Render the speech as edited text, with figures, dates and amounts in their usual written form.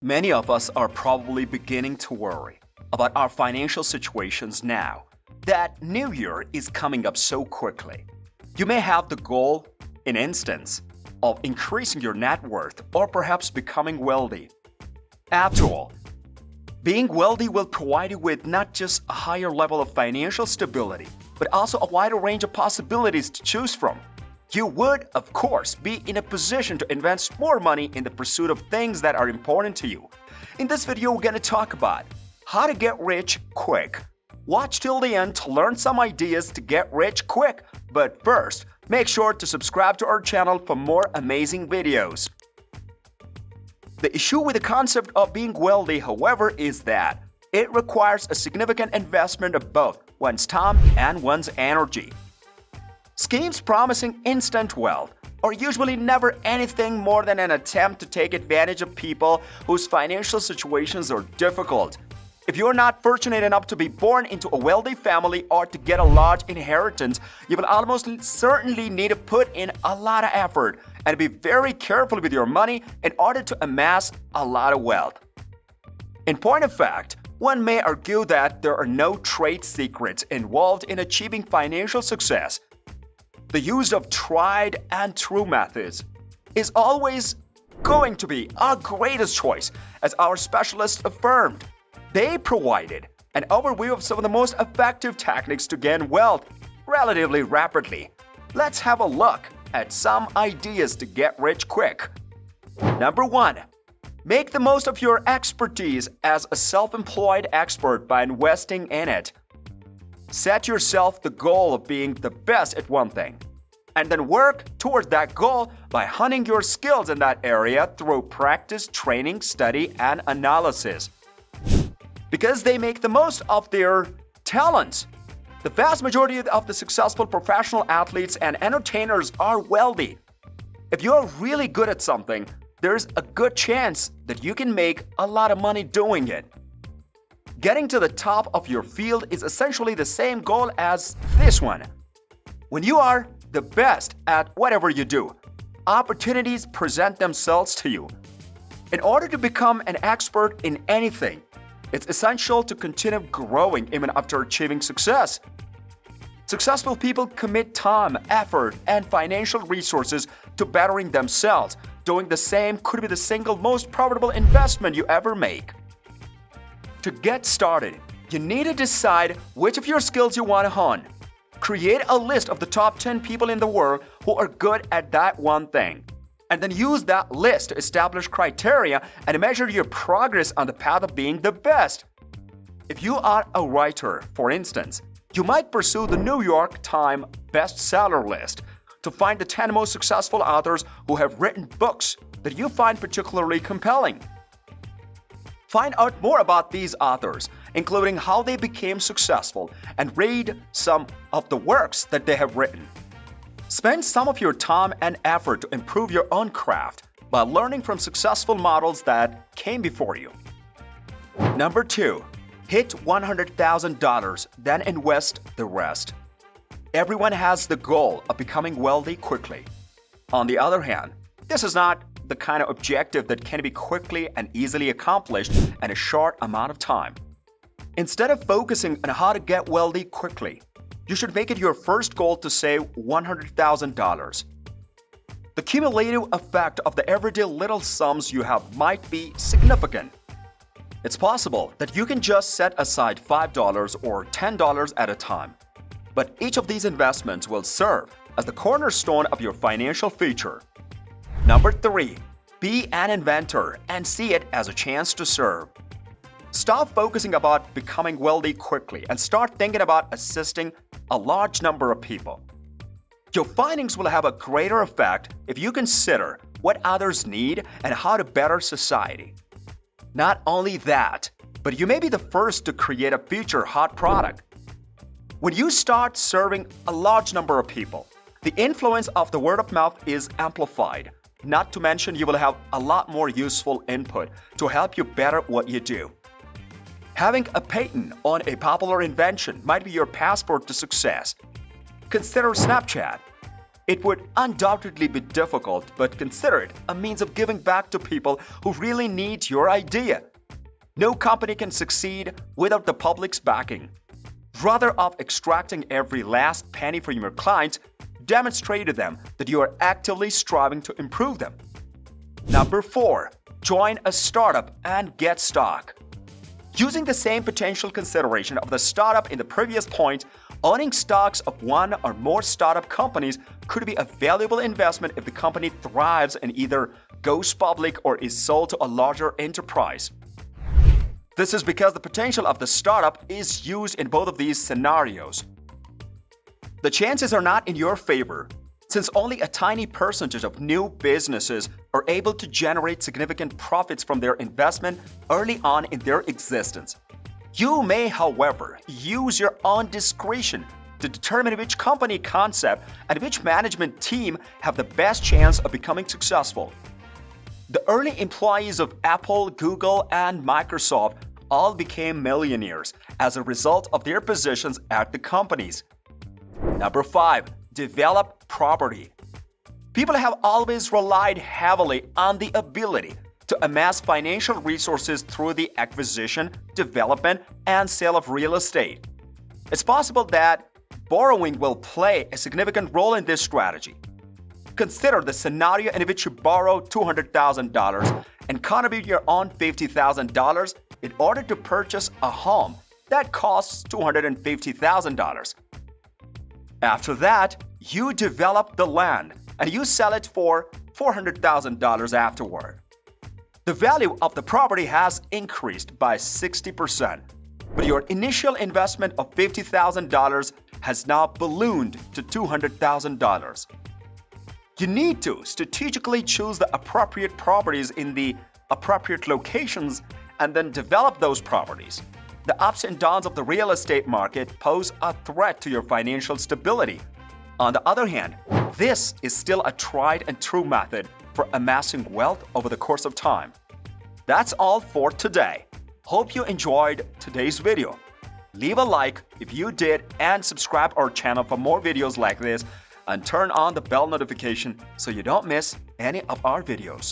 Many of us are probably beginning to worry about our financial situations now that New Year is coming up so quickly. You may have the goal, in instance, of increasing your net worth or perhaps becoming wealthy. After all, being wealthy will provide you with not just a higher level of financial stability, but also a wider range of possibilities to choose from. You would, of course, be in a position to invest more money in the pursuit of things that are important to you. In this video, we're going to talk about how to get rich quick. Watch till the end to learn some ideas to get rich quick. But first, make sure to subscribe to our channel for more amazing videos. The issue with the concept of being wealthy, however, is that it requires a significant investment of both one's time and one's energy. Schemes promising instant wealth are usually never anything more than an attempt to take advantage of people whose financial situations are difficult. If you're not fortunate enough to be born into a wealthy family or to get a large inheritance, you will almost certainly need to put in a lot of effort and be very careful with your money in order to amass a lot of wealth. In point of fact, one may argue that there are no trade secrets involved in achieving financial success. The use of tried and true methods is always going to be our greatest choice, as our specialists affirmed. They provided an overview of some of the most effective techniques to gain wealth relatively rapidly. Let's have a look at some ideas to get rich quick. Number 1. Make the most of your expertise as a self-employed expert by investing in it. Set yourself the goal of being the best at one thing, and then work towards that goal by honing your skills in that area through practice, training, study, and analysis. Because they make the most of their talents. The vast majority of the successful professional athletes and entertainers are wealthy. If you're really good at something, there's a good chance that you can make a lot of money doing it. Getting to the top of your field is essentially the same goal as this one. When you are the best at whatever you do, opportunities present themselves to you. In order to become an expert in anything, it's essential to continue growing even after achieving success. Successful people commit time, effort, and financial resources to bettering themselves. Doing the same could be the single most profitable investment you ever make. To get started, you need to decide which of your skills you want to hone. Create a list of the top 10 people in the world who are good at that one thing, and then use that list to establish criteria and measure your progress on the path of being the best. If you are a writer, for instance, you might pursue the New York Times bestseller list to find the 10 most successful authors who have written books that you find particularly compelling. Find out more about these authors, including how they became successful, and read some of the works that they have written. Spend some of your time and effort to improve your own craft by learning from successful models that came before you. Number 2. Hit $100,000, then invest the rest. Everyone has the goal of becoming wealthy quickly. On the other hand, this is not the kind of objective that can be quickly and easily accomplished in a short amount of time. Instead of focusing on how to get wealthy quickly, you should make it your first goal to save $100,000. The cumulative effect of the everyday little sums you have might be significant. It's possible that you can just set aside $5 or $10 at a time, but each of these investments will serve as the cornerstone of your financial future. Number 3. Be an inventor and see it as a chance to serve. Stop focusing about becoming wealthy quickly and start thinking about assisting a large number of people. Your findings will have a greater effect if you consider what others need and how to better society. Not only that, but you may be the first to create a future hot product. When you start serving a large number of people, the influence of the word of mouth is amplified. Not to mention, you will have a lot more useful input to help you better what you do. Having a patent on a popular invention might be your passport to success. Consider Snapchat. It would undoubtedly be difficult, but consider it a means of giving back to people who really need your idea. No company can succeed without the public's backing. Rather of extracting every last penny from your clients, demonstrate to them that you are actively striving to improve them. Number 4. Join a startup and get stock. Using the same potential consideration of the startup in the previous point, owning stocks of one or more startup companies could be a valuable investment if the company thrives and either goes public or is sold to a larger enterprise. This is because the potential of the startup is used in both of these scenarios. The chances are not in your favor, since only a tiny percentage of new businesses are able to generate significant profits from their investment early on in their existence. You may, however, use your own discretion to determine which company concept and which management team have the best chance of becoming successful. The early employees of Apple, Google, and Microsoft all became millionaires as a result of their positions at the companies. Number 5. Develop property. People have always relied heavily on the ability to amass financial resources through the acquisition, development, and sale of real estate. It's possible that borrowing will play a significant role in this strategy. Consider the scenario in which you borrow $200,000 and contribute your own $50,000 in order to purchase a home that costs $250,000. After that, you develop the land and you sell it for $400,000 afterward. The value of the property has increased by 60%, but your initial investment of $50,000 has now ballooned to $200,000. You need to strategically choose the appropriate properties in the appropriate locations and then develop those properties. The ups and downs of the real estate market pose a threat to your financial stability. On the other hand, this is still a tried and true method for amassing wealth over the course of time. That's all for today. Hope you enjoyed today's video. Leave a like if you did and subscribe our channel for more videos like this and turn on the bell notification so you don't miss any of our videos.